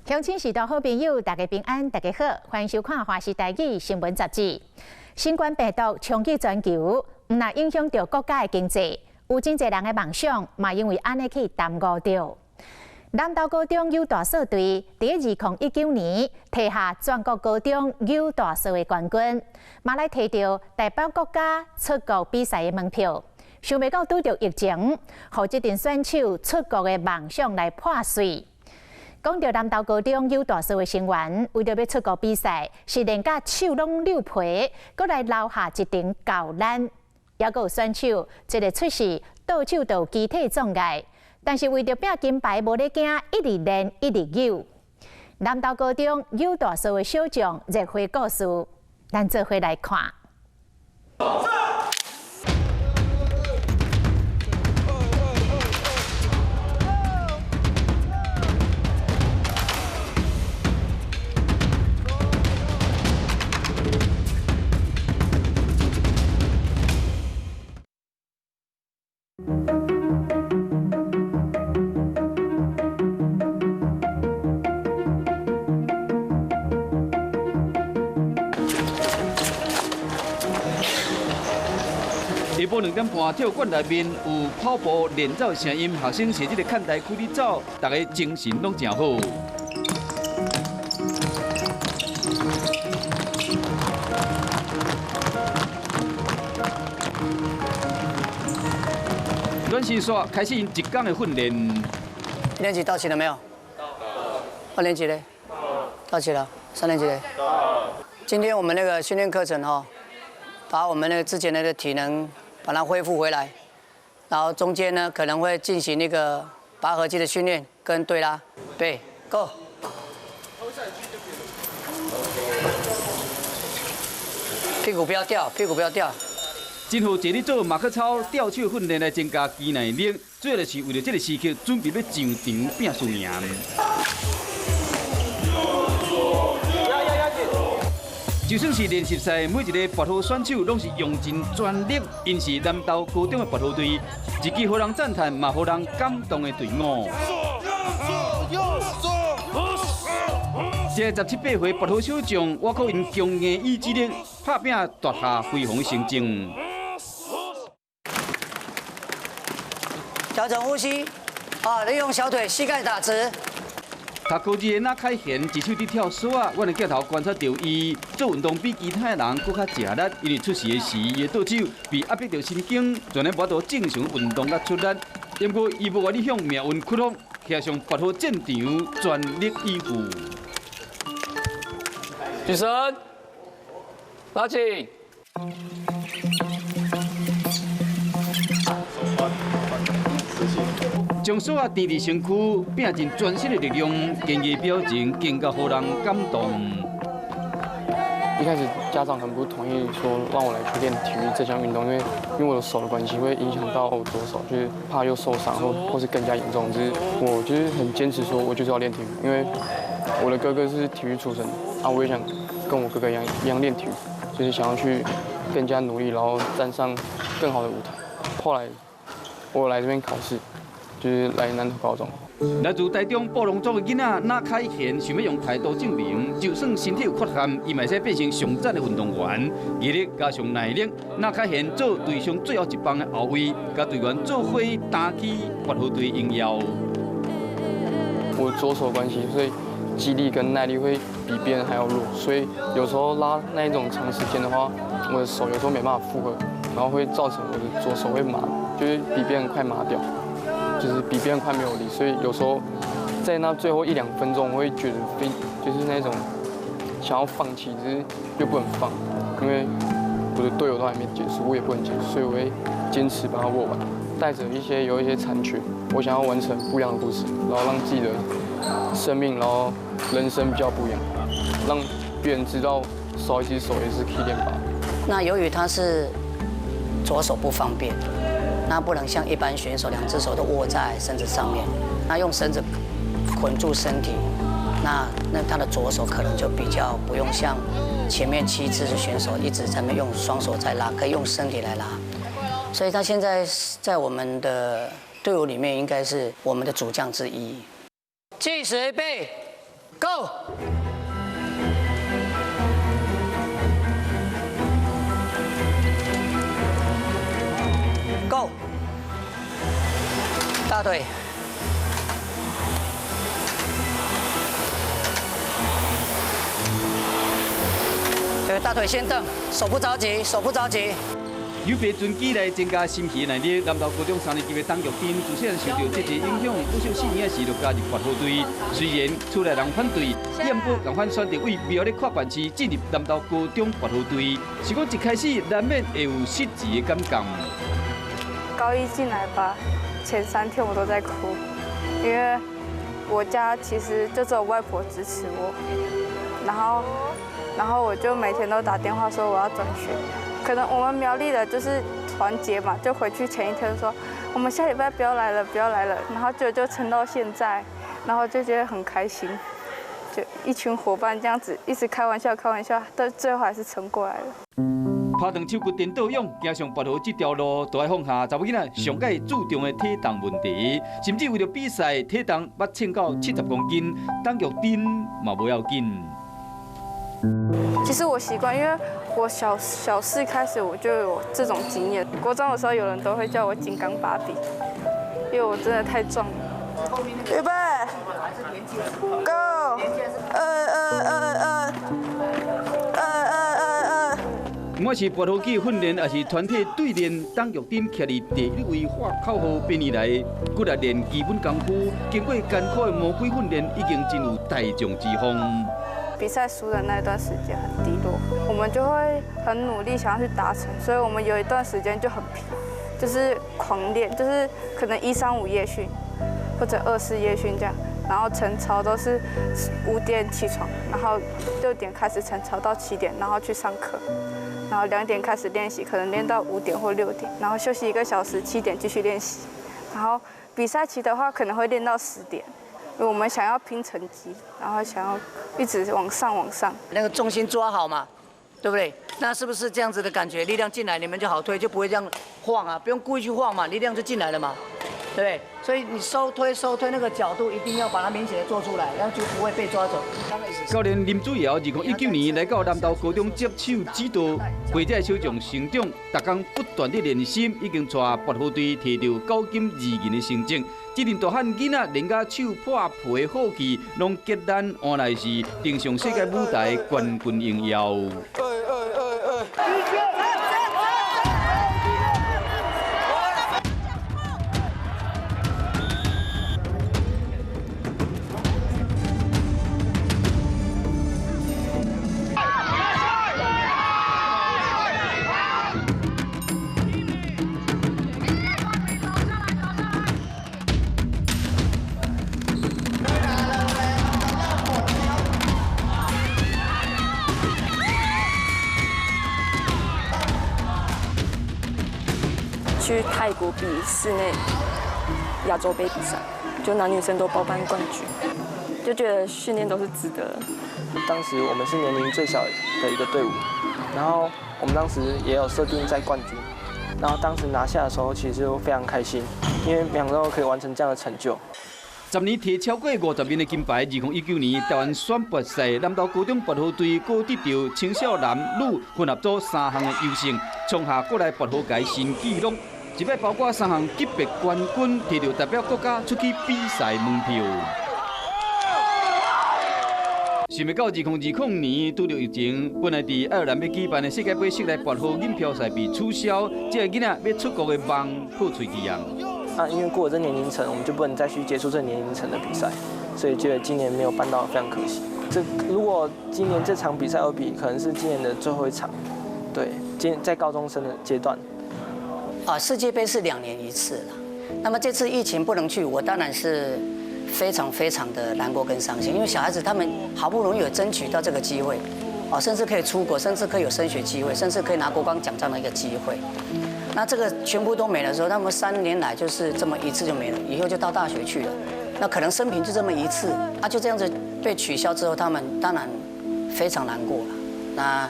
乡亲时代好朋友，大家平安，大家好，欢迎收看《华视台语新闻杂志》。新冠病毒冲击全球，唔但影响到国家的经济，有真侪人的梦想嘛，因为安尼去耽误掉。南投高中幼大社队伫2019年摕下全国高中幼大社的冠军，嘛来摕到代表国家出国比赛的门票。想袂到拄着疫情，互这阵选手出国的梦想来破碎。讲到南投高中幼大社的成员，为着要出国比赛，是连甲手拢扭皮，搁来留下一顶高篮。也搁有选手，一个出事，倒手就有肢体障碍，但是为着拼金牌，无咧惊，一直练，一直游。南投高中幼大社的小将热血故事，咱做伙来看。下晡2点半，体育馆内面有跑步练走的声音，学生坐这个看台区里走，大家精神拢真好。阮先说开始因一天的训练。一年级到齐了没有？2年级嘞？到齐了。3年级嘞？今天我们那个训练课程把我们那个之前那个体能把它恢复回来，然后中间呢可能会进行那个拔河机的训练跟对拉。对 ，Go。屁股不要掉，屁股不要掉。今后坐咧做马克操吊手训练来增加肌耐力，主要就是为了这个时刻准备要上场拼输赢。就算是练习赛，每一个拔河选手拢是用尽全力，因是南投高中的拔河队，一支互人赞叹嘛互人感动的队伍。这17、18岁拔河小将，我靠因强硬意志力，拍拼夺下辉煌成绩。调整呼吸，利用小腿膝盖打直。读高二的那凯贤一手伫跳绳啊，我的镜头观察到伊做运动比其他的人更较吃力，因为出事的时，伊的倒手被压迫到神经，全然无法度正常运动甲出力。不过伊无愿意向命运屈服，骑上拔河战场，全力以赴。举绳，拉紧。将手啊提伫身躯，拼尽全身的力量，坚毅表情更加互人感动。一开始家长很不同意说让我来去练体育这项运动，因为我的手的关系会影响到我左手，就是怕又受伤或是更加严重。就是我就是很坚持说，我就是要练体育，因为我的哥哥是体育出身的，我也想跟我哥哥一样练体育，就是想要去更加努力，然后站上更好的舞台。后来我来这边考试。就是来南投高中。来自台中布农族的囡仔那凯贤想要用态度证明，就算身体有缺陷，伊嘛使变成上赞的运动员。毅力加上耐力，那凯贤做队上最后一棒的后卫，甲队员做伙打起拔河队荣耀。我左手关系，所以肌力跟耐力会比别人还要弱，所以有时候拉那一种长时间的话，我的手有时候没办法负荷，然后会造成我的左手会麻，就是比别人快麻掉。就是比别人快没有力，所以有时候在那最后1、2分钟，我会觉得就是那种想要放弃，只是又不能放，因为我的队友都还没结束，我也不能结束，所以我会坚持把它握完，带着有一些残缺，我想要完成不一样的故事，然后让自己的生命，然后人生比较不一样，让别人知道少一只手也是可以练拔。那由于他是左手不方便。那不能像一般选手2只手都握在绳子上面，那用绳子捆住身体，那他的左手可能就比较不用像前面7只的选手一直在那用双手在拉，可以用身体来拉。所以他现在在我们的队伍里面应该是我们的主将之一。计时备 Go！ Go！ 大腿。对，大腿先蹬，手不着急，手不着急。 有别准机来增加心气的能力。南投高中3年级的董玉珍自细受到这个影响，不少4年时就加入拔河队。虽然厝内人反对，伊毋过共款选择为苗栗跨班区进入南投高中拔河队，是讲一开始难免会有失志的感觉。高一进来吧，前3天我都在哭，因为我家其实就只有外婆支持我，然后我就每天都打电话说我要转学。 可能我们苗栗的就是团结嘛，就回去前一天说，我们下礼拜不要来了，不要来了，然后就撑到现在，然后就觉得很开心，就一群伙伴这样子一直开玩笑，到最后还是撑过来了。拍断手骨颠倒勇，走上拔河这条路，都要放下查某囡仔上界注重的体重问题，甚至为了比赛，体重要称到70公斤，董玉珍嘛不要紧。 其实我习惯，因为我小4开始我就有这种经验。国中的时候，有人都会叫我金刚芭比，因为我真的太壮了。预备 ，Go！ 不管是拔河机训练，还是团体对练，董玉珍徛伫第1位画口号8年来，骨力练基本功夫，经过艰苦的魔鬼训练，已经进入大将之风。 比赛输的那段时间很低落，我们就会很努力想要去达成，所以我们有一段时间就很拼，就是狂练，就是可能1、3、5夜训，或者2、4夜训这样，然后晨操都是5点起床，然后6点开始晨操到7点，然后去上课，然后2点开始练习，可能练到5点或6点，然后休息1个小时，7点继续练习，然后比赛期的话可能会练到10点。 因为我们想要拼成绩，然后想要一直往上。那个重心抓好嘛，对不对？那是不是这样子的感觉？力量进来，你们就好推，就不会这样晃啊，不用故意去晃嘛，力量就进来了嘛，对不对？所以你收推那个角度一定要把它明显的做出来，然后就不会被抓走。教练林祖尧2019年来到南投高中接手指导，陪在小将成长，逐天不断的练习，已经带拔河队摕到9金2银的成绩。 这阵大汉囡仔连甲手破皮的好戏，拢结咱换来是登上世界舞台冠军荣耀。去泰国比室内亚洲杯比赛，就男女生都包办冠军，就觉得训练都是值得的。当时我们是年龄最小的一个队伍，然后我们当时也有设定在冠军，然后当时拿下的时候，其实就非常开心，因为没想到可以完成这样的成就。 10年摕超过50面的金牌。2019年台湾选拔赛，南投高中拔河队各得到青少男女混合组3项的优胜，创下国内拔河界新纪录。一摆包括3项级别冠军，摕到代表国家出去比赛门票。想不到2020年拄着疫情，本来伫爱尔兰要举办的世界杯室内拔河锦标赛被取消，这个囡仔要出国的梦破碎去啊！ 因为过了这年龄层，我们就不能再去接触这年龄层的比赛，所以觉得今年没有办到，非常可惜。如果今年这场比赛要比，可能是今年的最后一场。对，在高中生的阶段。世界杯是2年1次了。那么这次疫情不能去，我当然是非常的难过跟伤心，因为小孩子他们好不容易有争取到这个机会，甚至可以出国，甚至可以有升学机会，甚至可以拿国光奖章的一个机会。 那这个全部都没了之后，他们3年来就是这么1次就没了，以后就到大学去了。那可能生平就这么1次，就这样子被取消之后，他们当然非常难过了。那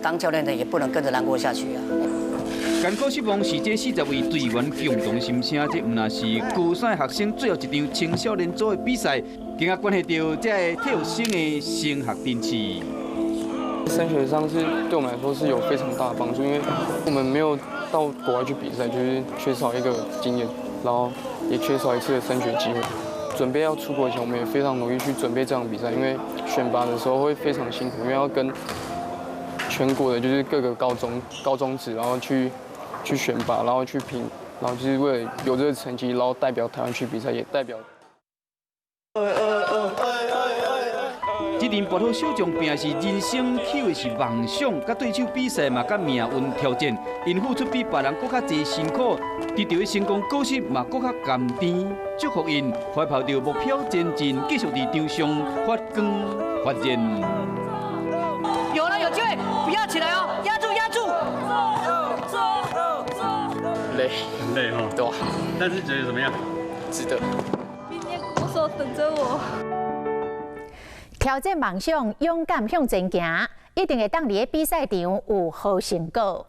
当教练的也不能跟着难过下去啊。艰苦失望是这40位队员共同心声，这唔那是高三学生最后一场青少年组的比赛。更加关系到这个体育生的升学频次。升学上是对我们来说是有非常大的帮助，因为我们没有到国外去比赛，就是缺少一个经验，然后也缺少一次的升学机会。准备要出国前，我们也非常努力去准备这场比赛，因为选拔的时候会非常辛苦，因为要跟全国的就是各个高中职，然后去选拔，然后去拼，然后就是为了有这个成绩，然后代表台湾去比赛，也代表。这阵跋扈小将拼是人生，起的是梦想，甲对手比赛嘛，甲命运挑战，因付出比别人更较侪辛苦，得到的成功果实嘛更较甘甜。祝福因怀抱着目标前进，继续伫场上发光发热。有了，有机会，不要起来哦，压住，压住。累，很累哈，对吧？但是觉得怎么样？值得。明年国手等着我。挑战梦想，勇敢向前行，一定会当伫个比赛场有好成果。